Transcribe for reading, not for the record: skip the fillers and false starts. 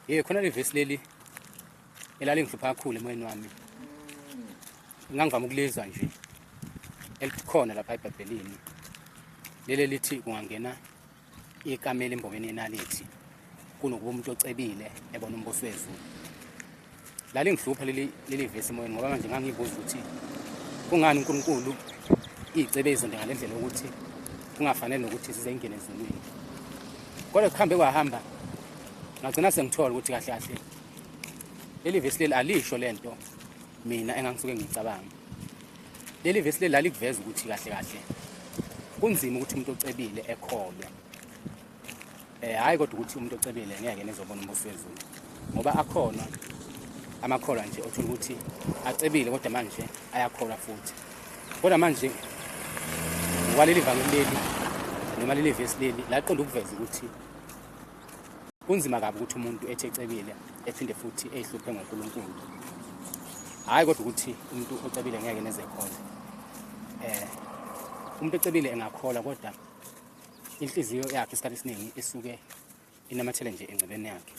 khona le verse leli elalinghlupha kakhulu emoyeni wami. Ngangivama ukulizwa nje elikhona lapha eBhayibhelini. Leli lithi kungangena ikamela embobeni yenalithi kunokuba umuntu ocebile ebona umbuso wezulu. Lalingihlupha leli verse emoyeni ngoba manje ngangibuza ukuthi kungani uNkulunkulu icebe izonto ngalendlela ukuthi kungafanele nokuthi sizengene ezulwini. Kodwa kuhambe kwahamba ngagcina sengithola ukuthi kahle kahle leli verse leli alisho lento mina engangisuke ngicabanga. Leli verse leli lalikuveza ukuthi kahle kahle kunzima ukuthi umuntu ocebile ekholwe. Hayi kodwa ukuthi umuntu ocebile ngeke nezobona umbuso wezulu. Ngoba akhona amakholwa nje othola ukuthi acebile kodwa manje ayakholwa futhi. Kodwa manje ngokwaleli vangeli leli noma leli verse leli laqonda ukuveza ukuthi kunzima kabi ukuthi umuntu ethi ecebile ephinde futhi ehluphe ngoNkulunkulu. Hayi kodwa ukuthi umuntu ocebile ngeke nezekholwa. Umuntu ecebile engakholwa kodwa inhliziyo yakhe isikhathi esiningi isuke inamathele nje engcebeni yakhe.